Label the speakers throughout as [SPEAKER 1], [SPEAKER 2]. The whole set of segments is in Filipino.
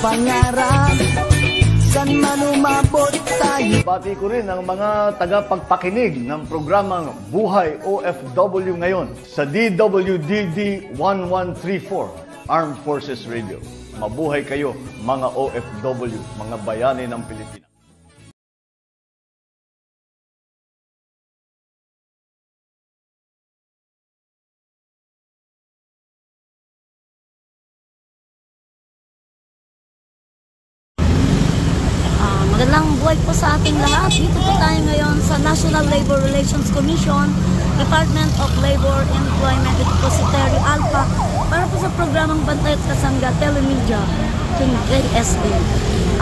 [SPEAKER 1] pangarap, san man umabot tayo.
[SPEAKER 2] Pati ko rin ang mga tagapagpakinig ng programang Buhay OFW ngayon sa DWDD 1134 Armed Forces Radio. Mabuhay kayo mga OFW, mga bayani ng Pilipinas.
[SPEAKER 3] Magandang buhay po sa ating lahat. Dito po tayo ngayon sa National Labor Relations Commission, Department of Labor Employment. Ito po si Terry Alpha para po sa programang Bantay at Kasangga Telemedia, King KSA.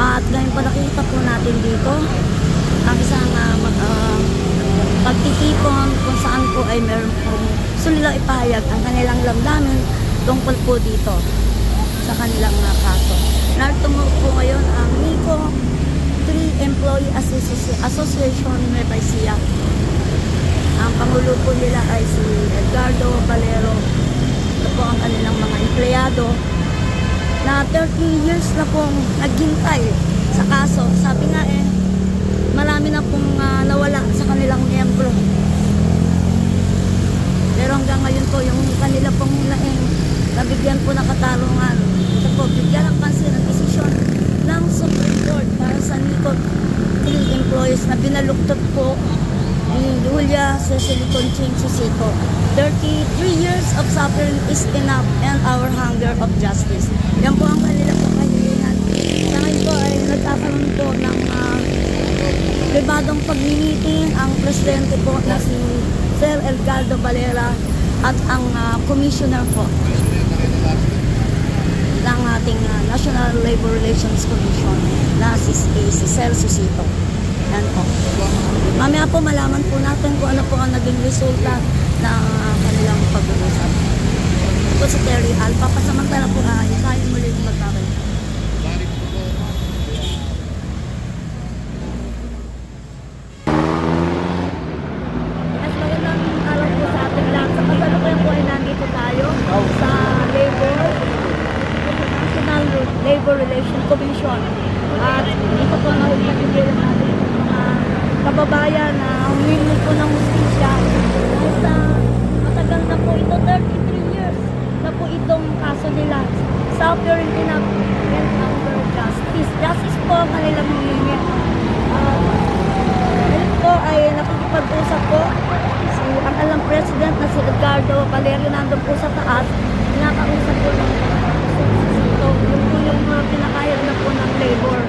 [SPEAKER 3] At ngayon po nakikita po natin dito ang isang pagtitipon kung saan po ay meron po nila ipahayag ang kanilang lamdamin tungkol po dito sa kanilang kaso. Narito po ngayon ang NICO 3 Employee Association Nueva Ecija. Ang pangulo po nila ay si Edgardo Valero. Ito po ang kanilang mga empleyado na 30 years na pong naghintay sa kaso. Sabi nga marami na pong nawala sa kanilang miyembro. Pero hanggang ngayon po yung kanila pong nabigyan po ng katarungan. Ito po, bigyan ng pansin ng desisyon ng Supreme Court para sa NICO 3 employees na binaluktot po ni Julia Cecily Conching Susito. 33 years of suffering is enough and our hunger of justice. Yan po ang kanila po kahilingan. Sa ngayon po ay nagkakaroon po ng pribadong pag-meeting ang presidente po na si Sir Edgardo Valera at ang commissioner po ng ating National Labor Relations Commission na si Sir Susito. Yan po. Mamaya po malaman po natin kung ano po ang naging resulta ng kanilang pag-uusap. Ito po si Terry Alpha. Pasamantala po tayo muli magkakaroon. Yes, magandang araw po sa ating lahat. Sa kasalukuyan po ay nandito tayo sa National Labor Relations Commission. At dito po nagpapagbilang natin mga kababayan na humingi po ng hustisya. Dahil sa matagal na po ito, 33 years na po itong kaso nila. Suffering enough and hunger justice. Justice po ang kanilang hihingi. Ngayon po ay nakikipag-usap po ang alam president na si Edgardo Valero nandun po sa taas. Nakakausap po ng yung pinakayag na po ng labor.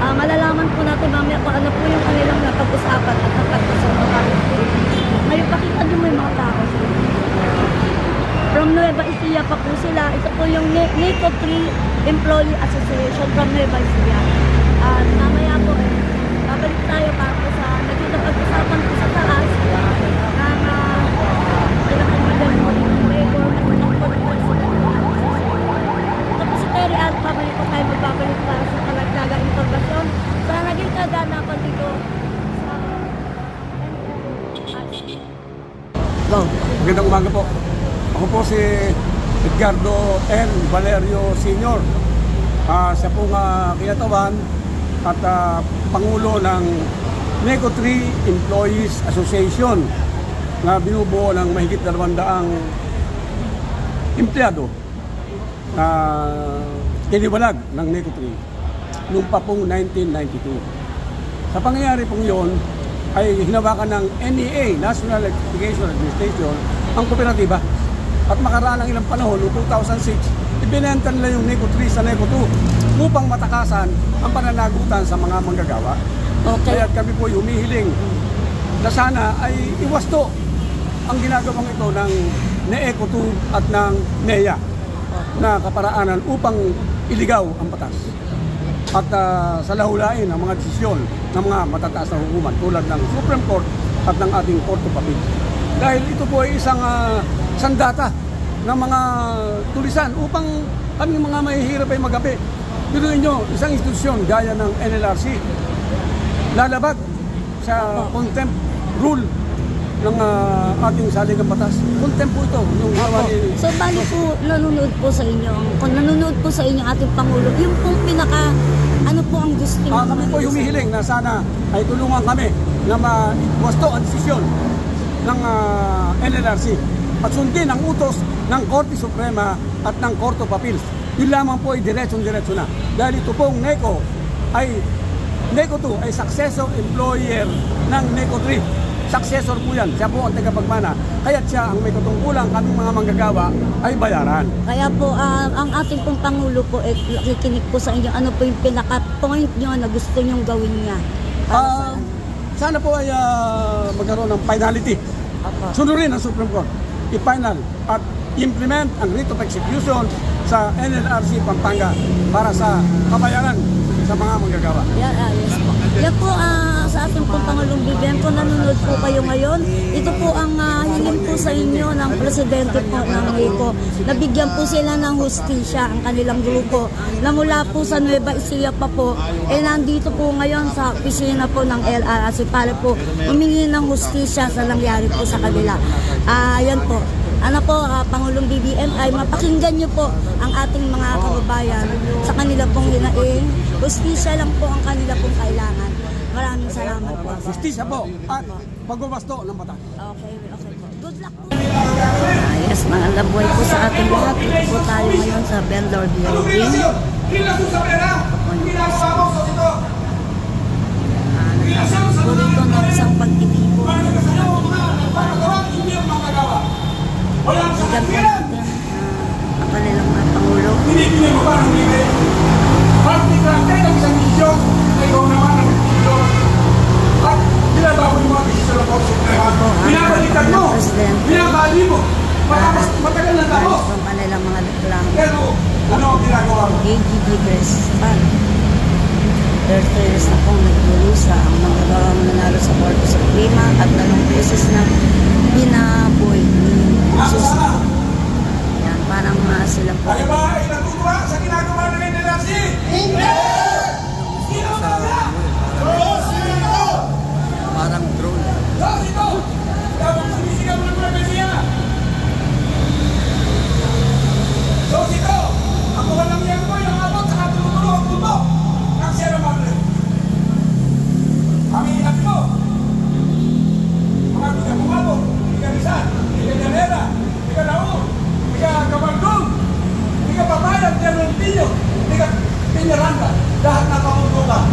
[SPEAKER 3] Malalaman po natin mamaya kung ano po yung kanilang napag-usapan at napag-usapan. Ngayon, pakita din mo yung mga tao. From Nueva Ecija pa po sila. Ito po yung NICO 3 Employee Association from Nueva Ecija. Mamaya po babalik tayo para po sa naging napag-usapan po sa taas ng labor Terry at pabalik po tayo magbabalik para sa kalagdagang informasyon sa naging kaganapan dito sa
[SPEAKER 4] Hello, magandang umaga po. Ako po si Edgardo N. Valerio Sr. Siya pong kinatawan at Pangulo ng NICO 3 Employees Association na binubuo ng mahigit 200 empleyado na iniwalag ng NICO 3 noong pa pong 1992. Sa pangyayari pong yon ay hinawakan ng NEA, National Electrification Administration, ang kooperatiba. At makaraan ng ilang panahon, noong 2006, ibinenta nila yung NICO 3 sa NICO 2 upang matakasan ang pananagutan sa mga manggagawa.
[SPEAKER 3] Okay.
[SPEAKER 4] Kaya kami po humihiling na sana ay iwasto ang ginagawang ito ng NECO 2 at ng NEA na kaparaanan upang iligaw ang batas at sa lahulain ang mga desisyon ng mga matataas na hukuman tulad ng Supreme Court at ng ating Court of Appeal. Dahil ito po ay isang sandata ng mga tulisan upang kami mga mahihirap ay magapi. Biruin nyo, isang institusyon gaya ng NLRC lalabag sa contempt rule ng ating saligang batas. Contempt po ito, yung gawa ni...
[SPEAKER 3] So, bali po, nanonood po sa inyo, kung nanonood po sa inyo ating Pangulo, yung pong pinaka, ano po ang gusto niyo?
[SPEAKER 4] Kami po humihiling na sana ay tulungan kami na mawasto ang desisyon ng NLRC at sundin ang utos ng Korte Suprema at ng Court of Appeals. Yun lamang po ay diretsong-diretso na. Dahil ito pong NECO 2 ay successor employer ng NECO 3. Successor po yan. Siya po ang tagapagmana. Kaya't siya ang may katungkulang kaming mga manggagawa ay bayaran.
[SPEAKER 3] Kaya po, ang ating pong Pangulo po, nakikinig po sa inyo, ano po yung pinaka-point nyo na gusto nyong gawin niya?
[SPEAKER 4] Sana po ay magkaroon ng finality. Sunurin ang Supreme Court. I-final at implement ang writ of execution sa NLRC Pampanga para sa kabayaran sa mga manggagawa.
[SPEAKER 3] Yes po. Yan po sa ating pong Pangulong BBM, kung nanonood po kayo ngayon, ito po ang hiling po sa inyo ng Presidente po ng NECO. Nabigyan po sila ng hustisya ang kanilang grupo na mula po sa Nueva Ecija pa po, nandito po ngayon sa opisina po ng LRC para po humingi ng hustisya sa nangyari po sa kanila. Yan po. Pangulong BBM ay mapakinggan niyo po ang ating mga kababayan sa kanila pong hinaing. Hustisya lang po ang kanila pong kailangan. Maraming salamat po.
[SPEAKER 4] Hustisya po at pagbabasto ng batas.
[SPEAKER 3] Okay po. Good luck po. Yes, mga laboy po sa ating lahat. Ito po tayo ngayon sa vendor building. Siguro ito na isang pagtitipo. Bigyan po natin ang kanilang mga Pangulo.
[SPEAKER 4] Pinipili mo ba ng libre? Pagtikrante ng isang desisyon na ikaw naman ang desisyon. At binabago yung mga desisyon ng Korte Suprema. Binabalikan mo. Binabali mo. Matagal na tapos.
[SPEAKER 3] Ang kanilang mga reklamo.
[SPEAKER 4] Pero ano ang ginagawa mo?
[SPEAKER 3] AGD Crespan. 30 years na pong nagdurusa ang magagawang nanalo sa Korte Suprema at 2 beses na binaboy ni Jesus. Yan, parang sila po.
[SPEAKER 4] Kayo ba ay natutuwa sa ginagawa ng NLRC? Hindi! Sino ba yan? Sino?
[SPEAKER 5] Parang drone.
[SPEAKER 4] Sino? Dapat sumisigaw ng profesya. Sino? Ako walang yan mo, yung abot, saka tumutulo ang tubo ng Sierra Madre. Kami ingat mo. Mga tiga Bumabo, tiga Rizal, tiga Llanera, tiga Naur, tiga Cabaldon, tiga Papayag, tiga Montillo, tiga Piñaranda, lahat na pamundukan.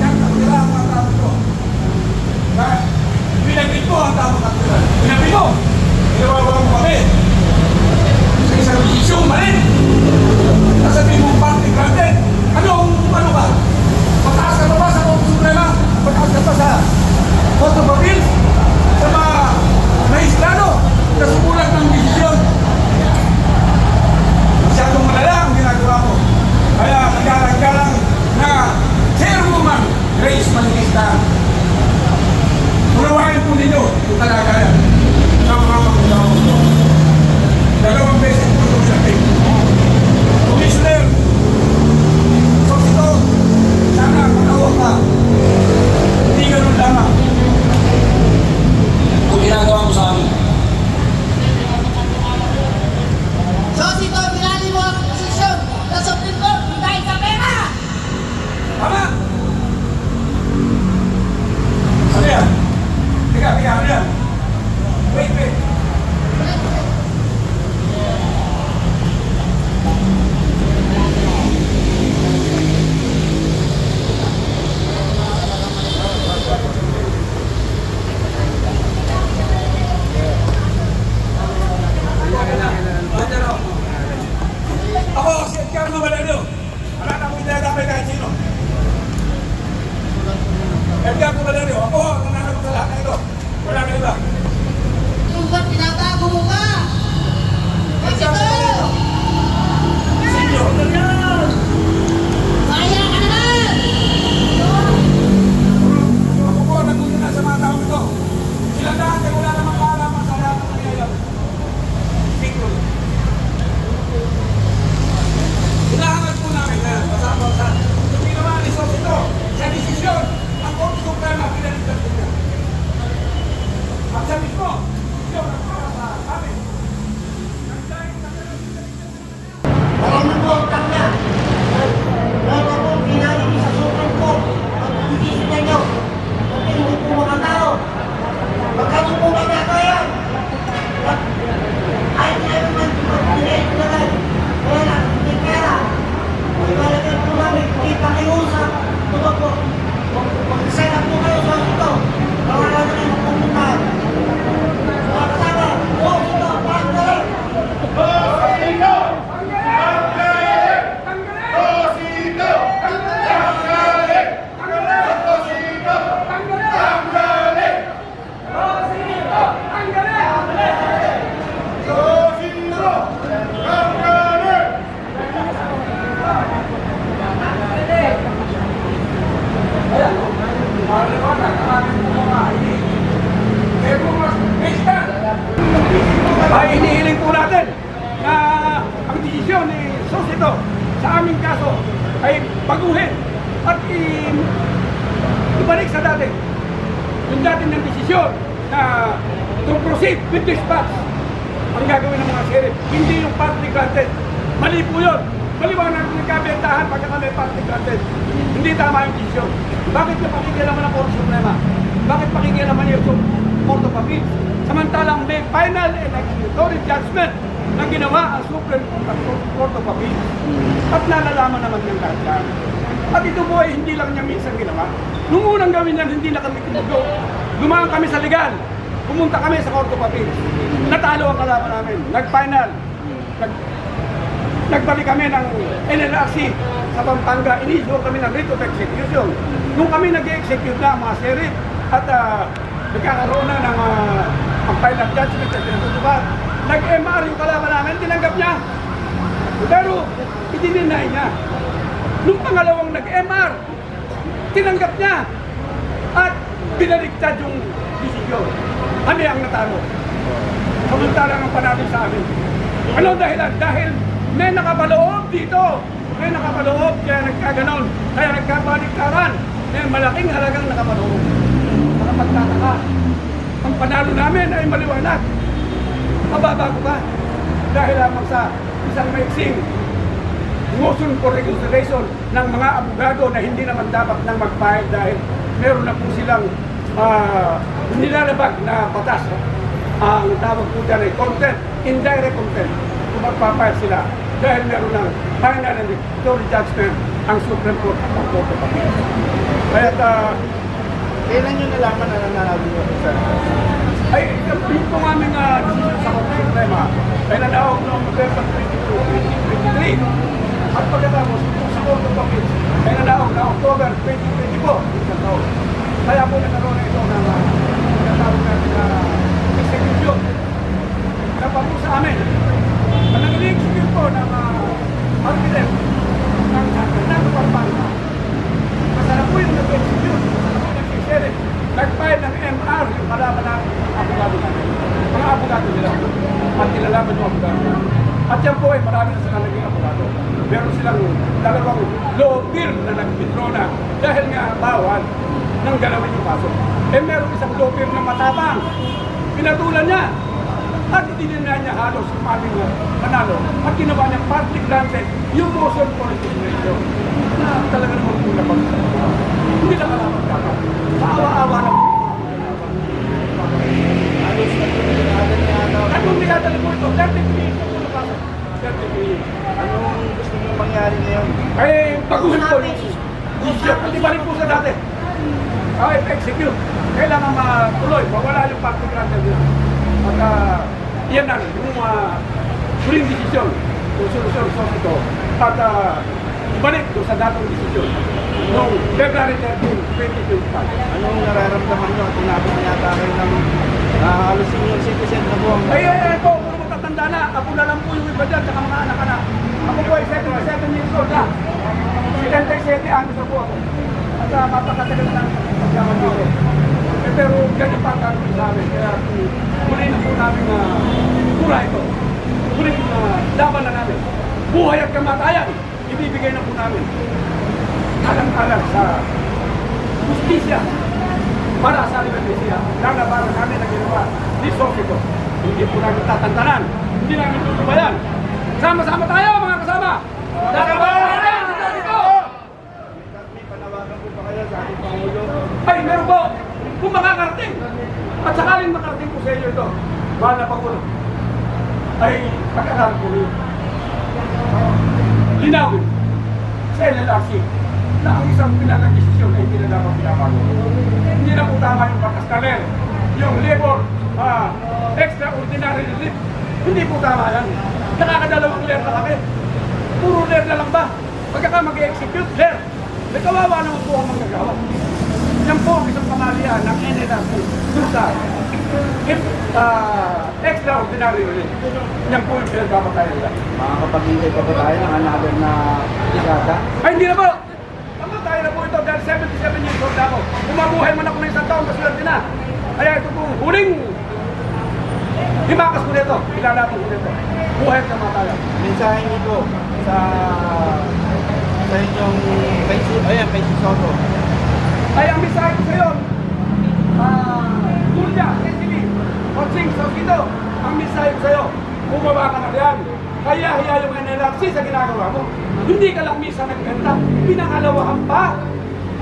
[SPEAKER 4] Yan ang tira ang mga tao ito. Pinagpit mo ang tao kapila. Pinagpit mo! Ginawawa mo kami. Sa isang isyong mali. Nasabi mong party granted. Ano ba? Mataas ka ba sa Korte Suprema? Mataas ka pa sa Court of Appeals? Sa mga maestrado na sumulat ng desisyon? Masyadong malala ang ginagawa mo. Kaya nagkarang-karang na Chairwoman Grace Manifesta. Unawain po ninyo yung kalagayan ng mga pagkakawa mo. 2 beses po ito sa ating. Commissioner, Sosito, sana matawag ka. Hindi ganun lamang. ito sa aming kaso ay baguhin at ibalik sa dati. Yung dati ng desisyon na to proceed with dispatch ang gagawin ng mga sheriff, hindi yung partly granted. Mali po yun. Maliwanag ng nagkabentahan pagka kami partly granted. Hindi tama yung desisyon. Bakit na pakikialaman ng Korte Suprema? Bakit pakikialaman yung Court of Appeals? Samantalang may final and executory judgment na ginawa ang Supreme Court of Appeals. At nalalaman naman ng lahat. At ito po ay hindi lang niya minsan ginawa. Nung unang gawin yan, hindi na kami kumugo. Dumaan kami sa legal. Pumunta kami sa Court of Appeals. Natalo ang kalaban namin. Nag-final. Nagbalik kami ng NLRC sa Pampanga. Inisyo kami ng writ of execution. Nung kami nag-execute na ang mga sheriff at nagkakaroon na ng final judgment at pinatutupad, nag-MR yung kalaban namin, tinanggap niya. Pero idininay niya. Nung pangalawang nag-MR, tinanggap niya at binaliktad yung desisyon. Kami ang natalo. Samantalang ang panalo sa amin. Ano dahilan? Dahil may nakapaloob dito. May nakapaloob, kaya nagkaganon. Kaya nagkabaliktaran. May malaking halagang nakapaloob. Nakapagtataka. Ang panalo namin ay maliwanag. Mababago ba? Dahil lamang sa isang maiksing motion for reconsideration ng mga abogado na hindi naman dapat nang mag-file dahil meron na po silang nilalabag na batas. Ang tawag po dyan ay content, indirect content. Kung magpapile sila dahil meron ng final and executory judgment ang Supreme Court ng Court of Appeals. Kaya
[SPEAKER 5] Kailan nyo nalaman na nanalo nyo, sir?
[SPEAKER 4] ay yung pong aming decision sa Court Suprema ay nanaog noong November 22, 2023. At pagkatapos sa Court of Appeals ay nanaog na October 2024, isang taon. Kaya po nagkaroon na ito ng natawag natin na execution na pa po sa amin. At nag-execute po ng architect ng Pampanga. Masarap po yung nag-execute. Nag-file ng MR yung kalaban ng abogado namin. Mga abogado nila. At nilalaman yung abogado. At yan po ay marami na silang naging abogado. Meron silang dalawang law firm na nag-withdraw na dahil nga bawal nang galawin yung kaso. Eh meron isang law firm na matapang. Pinatulan niya. At itinina niya halos yung aming panalo. At ginawa niya partly granted yung motion for reconsideration. Na talaga naman po napag-sasawa. Hindi lang alam ang dapat. Paawa-awa lang. Anong nilatala po ito? 30 minutes po na kaso. 30 minutes.
[SPEAKER 5] Anong gusto nyo mangyari ngayon?
[SPEAKER 4] Ay, baguhin po yung decision. Hindi balik po sa dati. Ay, execute. Kailangan matuloy. Mawala yung partly granted nila. At yan na, yung huling desisyon. Yung solusyon ito. At balik doon sa datang desisyon. Noong February 13, 2025.
[SPEAKER 5] Anong nararamdaman nyo? Tinapos na yata kayo ng halos senior citizen na buwang.
[SPEAKER 4] Ay, po, puro matatanda na. Ako na lang po yung iba dyan, saka mga anak-anak. Ako po ay 77 years old na. 77 anos na po ako. At mapakatagal na pagkaman dito. Pero ganyan pa ang sa amin. Kaya muli na po namin pura ito. Muli laban na namin. Buhay at kamatayan, ibibigay na po namin. Alang-alang sa justisya para sa libertisya. Lalabanan namin na ginawa ni Sofito. Hindi po namin tatantanan. Hindi namin tutubayan. Sama-sama tayo mga kasama! Lalabanan natin si Sofito!
[SPEAKER 5] May panawagan po pa kaya sa ating Pangulo?
[SPEAKER 4] Ay, meron po! Kung makakarating at sakaling makarating po sa inyo ito, mahal na Pangulo, ay pagkakaroon po rin. Linawin sa NLRC na ang isang pinaka-desisyon ay hindi na dapat pinabago. Hindi na po tama yung pagkaskaler, yung labor, extraordinary relief. Hindi po tama yan. Nakakadalawang layer na kami. Puro layer na lang ba? Pagkaka mag-execute, layer. May kawawa naman po ang magagawa. Yan po ang isang pamalihan ng NLRC. Dusa. Extraordinary relief. Yan po yung pinagpapatayan nila.
[SPEAKER 5] Makakapaghintay pa ba tayo ng another na isada?
[SPEAKER 4] Ay, hindi na po! Tayo na po ito dahil 77 years old ako. Kung mabuhay man ako ng isang taon, maswerte na. Kaya ito pong huling Himakas mo nito, ilalaban mo nito. Buhay ka mataya.
[SPEAKER 5] Mensahe niyo po sa inyong kay Soto.
[SPEAKER 4] Ay, ang mensahe ko sa iyo, Julia, Cecily, Coaching, Sokito, ang mensahe ko sa iyo, bumaba ka na yan. Kaya hiya yung NLRC sa ginagawa mo. Hindi ka lang misa nagbenta, pinangalawahan pa.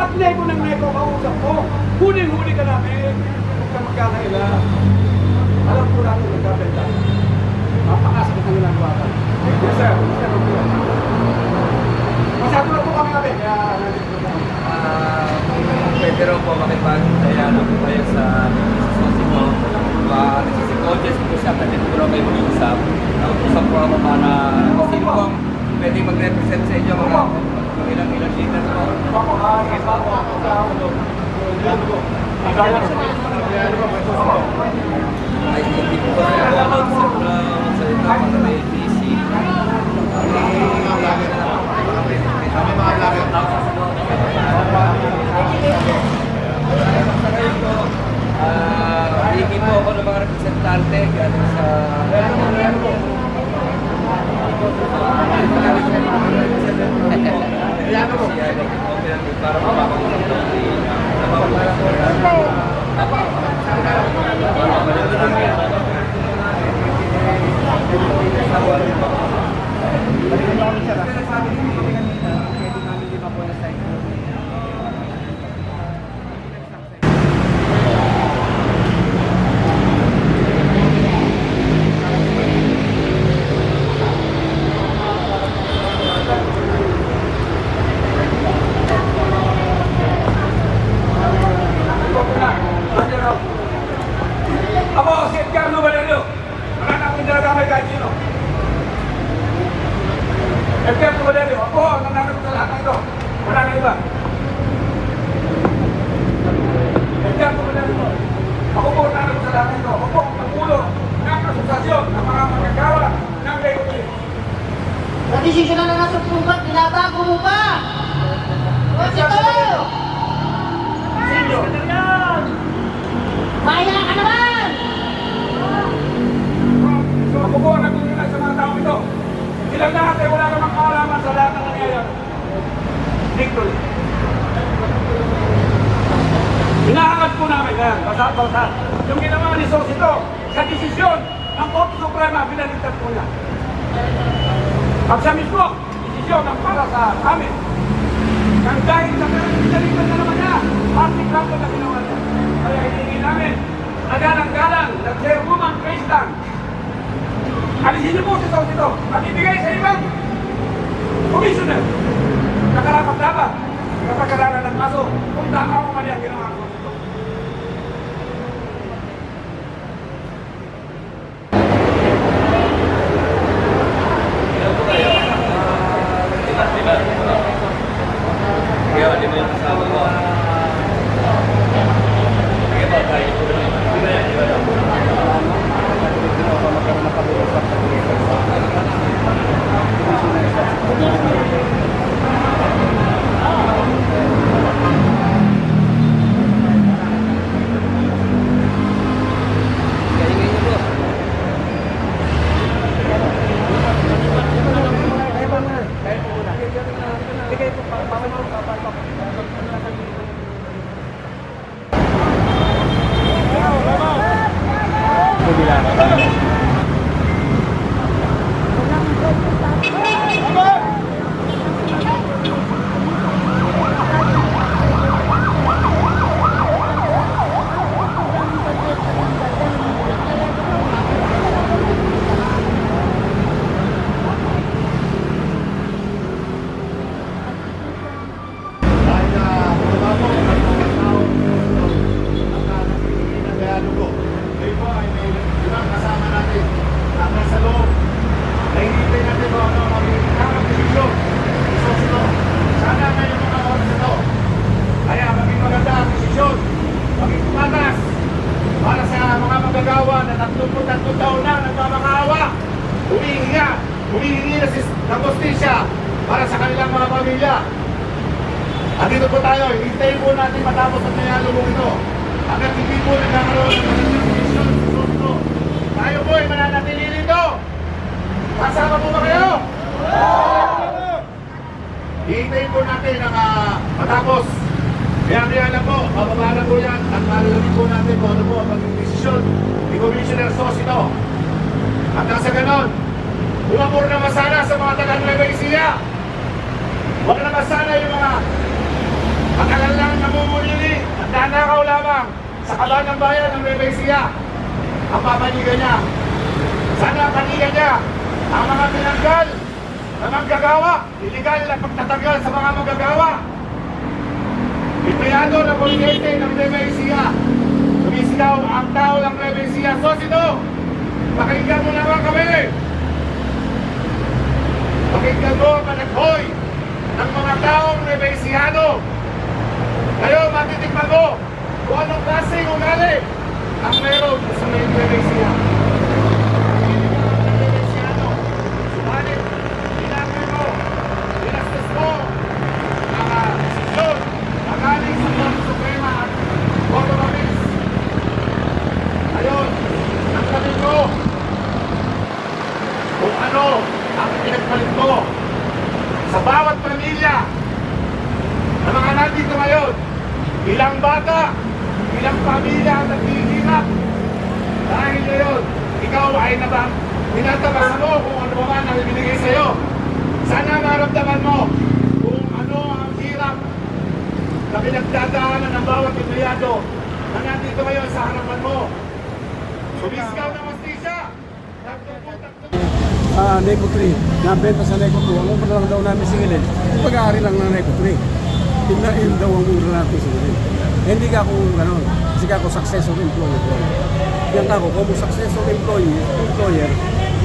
[SPEAKER 4] At neko ng neko kausap mo, huli-huli ka namin. Huwag ka magkakaila. Alam ko natin magkabenta. Mapakasakit ang ginagawa ka. Yes, sir. Masyado na po kami namin. Kaya nandito na.
[SPEAKER 6] Pwede raw po makipag-dialog po kayo sa sosi mo. Nagsisikodyes po siya, kasi po raw kayo mag-iusap. Nag-usap po ako para sino po ang pwede mag-represent sa inyo mga ilang leader po.
[SPEAKER 4] Sige po.
[SPEAKER 6] Ay, hindi po kasi ako magsalita para may PC.
[SPEAKER 5] Kami mga vlogger.
[SPEAKER 6] Hindi po ako ng mga representante galing sa para mapapagulang ng
[SPEAKER 4] Ako, si Edgar Valerio. Wala na akong dinagamay kahit sino. Edgar Valerio, ako ang nananap sa lahat ng ito. Wala na iba. Edgar Valerio, ako po ang nananap sa lahat ng ito. Ako po ang pangulo ng asosasyon ng mga magagawa ng Leyte.
[SPEAKER 7] Nagdesisyon na nasa pumbat, binabago mo pa! What's ito?
[SPEAKER 4] Sinyo.
[SPEAKER 7] Maya ka naman!
[SPEAKER 4] So ako po ang nagtutulad sa mga tao ito. Silang lahat ay wala namang kaalaman sa lahat ng nangyayari. Victory. Hinahangad po namin yan, basa-basa. Yung ginawa ni Sosito sa desisyon ng Korte Suprema, binaligtad po niya. At siya mismo, desisyon ang para sa amin. Nang dahil sa binaligtad na naman niya, party club na ginawa niya. Kaya hiningi namin, nagalang-galang, nag-chairwoman praise lang. Alisin niyo po si Sosito at ibigay sa ibang commissioner na karapat-dapat na pagkaralan ng kaso kung tama o mali ang ginawa ko.
[SPEAKER 2] para sa kanilang mga pamilya. Andito po tayo, hintayin po natin matapos ang dialogong ito. Hanggang hindi po nagkakaroon ng magandang komisyon, tayo po
[SPEAKER 8] Commissioner Sosito. At nasa ganon, umamor naman sana sa mga taga-Nueva Ecija. Huwag naman sana yung mga matagal lang namumulili at nanakaw lamang sa kaban ng bayan ng Nueva Ecija. Ang papanigan niya. Sana panigan niya ang mga tinanggal na manggagawa, illegal na pagtatanggal sa mga manggagawa. Empleyado ng Politete ng Nueva Ecija. Sumisigaw ang tao ng Nueva Ecija. Sosito, pakinggan mo naman kami. Pakinggan mo ang panaghoy ng mga taong Nueva Ecijano. Kayo matitikman mo kung anong klaseng ugali ang meron sa Nueva Ecija. Subalit, pinagin mo, pinastos mo ang desisyon na galing sa Korte Suprema at Court of Appeals. Ngayon, ang sabi ko kung ano ang pinagpalit mo sa bawat pamilya na mga nandito ngayon, ilang bata, ilang pamilya ang naghihirap. Dahil ngayon, ikaw ay tinatabasa mo kung ano ba man ang ibinigay sa'yo. Sana maramdaman mo kung ano ang hirap na pinagdadaanan ng bawat empleyado na nandito ngayon sa harapan mo. Sumisigaw ng mastisya.
[SPEAKER 4] Neco 3, nabenta sa Neco 2, ang umura lang daw namin singilin, pag-aari lang ng Neco 3. Yun daw ang umura natin singilin. Hindi ka ako gano'n, kasi ka ako successor employer. Yan ka ako, kung successor employer,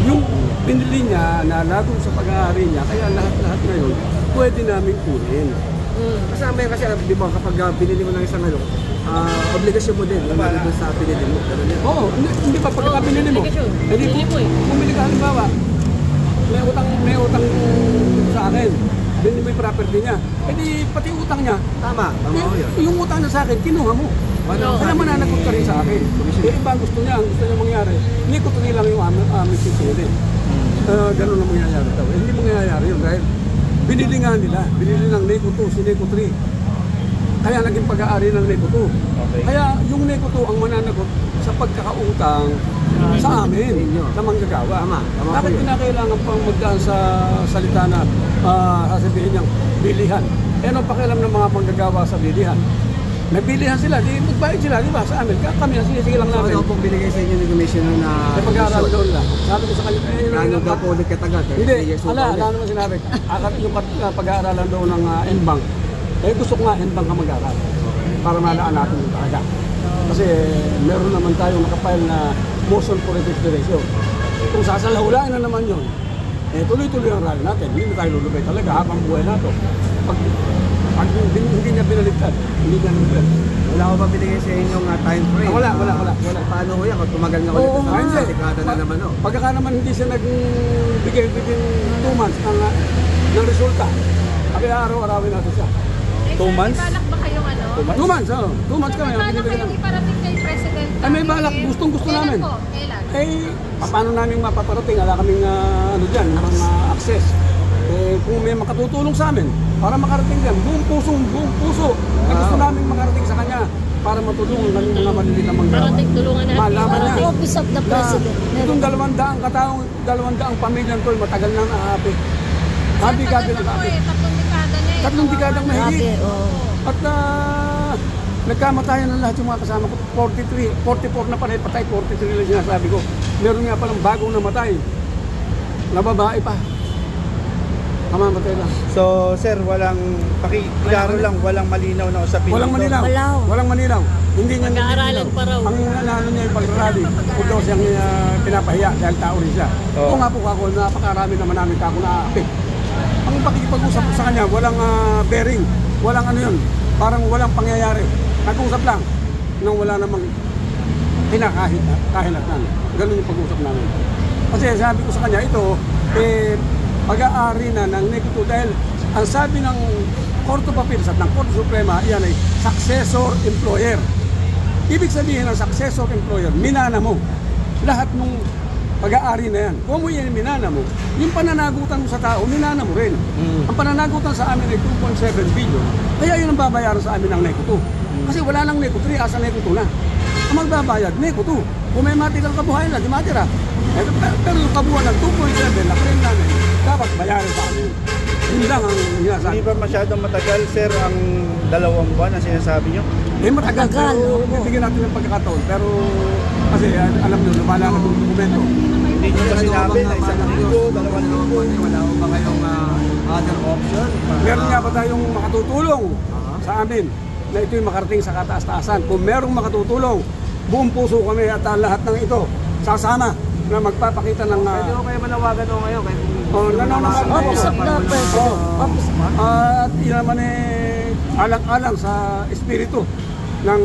[SPEAKER 4] yung pinili niya na lagong sa pag-aari niya, kaya lahat-lahat ngayon, pwede namin kunin. Kasama yan kasi, di ba, kapag binili mo ng isang ano, obligasyon mo din, doon sa pinili mo. Oo, hindi pa pagka pinili mo. Hindi po, bumili ka halimbawa, may utang sa akin, binili mo yung property niya. Eh di, pati utang niya, tama yung utang na sa akin, kinuha mo. Kaya mananagot ka rin sa akin. Eh, iba gusto niya mangyari, hindi ko tuloy lang yung aming sisili. Ganun ang mangyayari daw. Hindi mangyayari yun dahil binili nga nila, binili ng Neco 2, si Neco 3. Kaya naging pag-aari ng Neco 2. Okay. Kaya yung Neco 2 ang mananagot sa pagkakautang sa amin na manggagawa. Bakit kinakailangan pang magdaan sa salita na sasabihin niyang bilihan? Eh ano pakialam ng mga manggagawa sa bilihan? May bilihan sila, di magbayad sila, di ba? Sa amin, kami ang sige lang namin.
[SPEAKER 5] So ano pong binigay sa inyo ni Commissioner na
[SPEAKER 4] pag-aaral daw nila? Sabi ko sa kanya,
[SPEAKER 5] ano daw po ulit katagal?
[SPEAKER 4] Hindi, wala naman sinabi. Yung pag-aaralan daw ng NBank, eh gusto ko nga NBank ka mag-aaral para malaan natin yung talaga. Kasi meron naman tayong nakapile na motion for reconsideration. Kung sasalahulain na naman yun, eh tuloy-tuloy ang rally natin. Hindi na tayo lulubay talaga habang buhay nato. Pag hindi niya binaligtad, hindi niya lulubay.
[SPEAKER 5] Wala ko ba binigay sa inyong time frame?
[SPEAKER 4] Wala.
[SPEAKER 5] Paano ko yan? Kung tumagal nga ulit sa dekada na naman.
[SPEAKER 4] Pagkaka naman hindi siya nagbigay within 2 months ng resulta, kaya araw-arawin natin siya.
[SPEAKER 9] 2 months? May balak ba kayong ano?
[SPEAKER 4] 2 months, oo. 2 months kami.
[SPEAKER 9] May balak kayong iparating kay President?
[SPEAKER 4] Ay, may balak. Gustong-gusto namin.
[SPEAKER 9] Kailan?
[SPEAKER 4] Eh, paano namin mapaparating? Wala kaming mga access. Eh, kung may makatutulong sa amin, para makarating dyan, buong puso. Eh, gusto namin makarating sa kanya para matulungan kami mga maliliit na manggagawa.
[SPEAKER 3] Parating tulungan natin.
[SPEAKER 4] Malaman niya.
[SPEAKER 3] Office of the President.
[SPEAKER 4] Itong 200 kataong, 200 pamilyang to, matagal nang aapi. Gabi-gabi lang aapi.
[SPEAKER 9] 3 dekada niya.
[SPEAKER 4] 3 dekadang mahigit. At nagkamatayan ng lahat yung mga kasama ko. 44 na panay patay, 43 lang sinasabi ko. Meron nga palang bagong namatay. Na babae pa. Kamamatay lang.
[SPEAKER 5] So, sir, walang pakiklaro lang, walang malinaw na usapin.
[SPEAKER 4] Walang malinaw. Hindi niya
[SPEAKER 3] Nag-aaralan pa raw.
[SPEAKER 4] Ang ano niya yung pag-rally, kung daw siyang pinapahiya dahil tao rin siya. Kung nga po ako, napakarami naman namin kako na aapik. Ang pakikipag-usap ko sa kanya, walang bearing, walang ano yun, parang walang pangyayari. Nag-usap lang, nang wala namang kahinatnan. Ganun yung pag-usap namin. Kasi sabi ko sa kanya, ito, pag-aari na ng Neco 2 dahil ang sabi ng Court of Appeals at ng Korte Suprema, iyan ay successor employer. Ibig sabihin ng successor employer, minana mo. Lahat ng pag-aari na yan. Kung mo yan minana mo, yung pananagutan mo sa tao, minana mo rin. Ang pananagutan sa amin ay 2.7 billion. Kaya yun ang babayaran sa amin ng Neco 2. Kasi wala nang Neco 3, asa Neco 2 na. ang magbabayad, NECO 2. Kung may matigal kabuhayan na, di matira. Pero yung kabuhan ng 2.7 na claim namin, dapat bayaran sa amin. Yun lang ang hinasabi.
[SPEAKER 5] Hindi ba masyadong matagal, sir, ang 2 buwan na sinasabi nyo?
[SPEAKER 4] Matagal,
[SPEAKER 3] Matagal,
[SPEAKER 4] pero
[SPEAKER 3] opo.
[SPEAKER 4] bibigyan natin ng pagkakataon. Pero kasi alam nyo, lumalakad yung dokumento.
[SPEAKER 5] Hindi nyo ba sinabi na 1 linggo, 2 linggo?
[SPEAKER 6] Wala ko ba kayong other option?
[SPEAKER 4] Meron nga ba tayong makatutulong sa amin na ito'y makarating sa kataas-taasan? Kung merong makatutulong, buong puso kami at lahat ng ito sasama na magpapakita ng...
[SPEAKER 5] Pwede ko kayo manawagan o ngayon?
[SPEAKER 4] Nanawagan
[SPEAKER 3] Office of the President. Office of
[SPEAKER 4] At yun naman alang-alang sa espiritu ng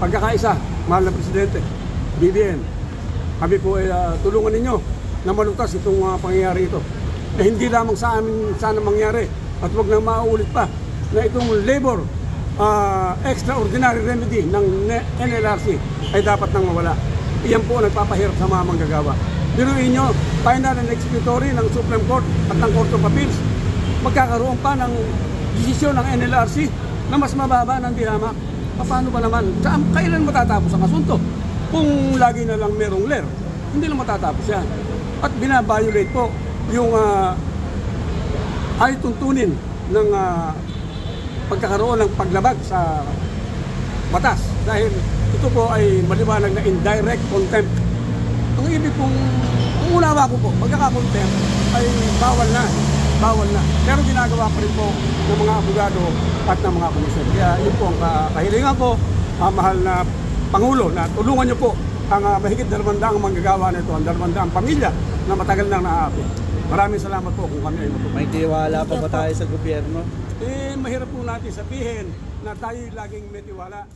[SPEAKER 4] pagkakaisa, mahal na Presidente, BBM. Kami po ay tulungan ninyo na malutas itong pangyayari ito. Hindi lamang sa amin sana mangyari at huwag na maulit pa na itong labor extraordinary remedy ng NLRC ay dapat nang mawala. Iyan po ang nagpapahirap sa mga manggagawa. Biruin nyo, final and executory ng Supreme Court at ng Court of Appeals, magkakaroon pa ng desisyon ng NLRC na mas mababa ng dihamak. Paano ba naman? Kailan matatapos ang asunto? Kung lagi na lang merong lair, hindi lang matatapos yan. At binabiolate po yung ay tuntunin ng pagkakaroon ng paglabag sa batas. Dahil ito po ay maliwanag na indirect contempt. Ang ibig pong, ang unawa ko po, pagkakakontempt ay bawal na. Pero ginagawa pa rin po ng mga abogado at ng mga komisyon. Kaya yun po ang kahilingan ko, mahal na Pangulo, na tulungan niyo po ang mahigit 200 manggagawa nito, ang 200 pamilya na matagal nang naaapi. Maraming salamat po kung kami ay matulungan.
[SPEAKER 5] May tiwala pa ba tayo sa gobyerno?
[SPEAKER 4] Mahirap po natin sabihin na tayo laging may tiwala.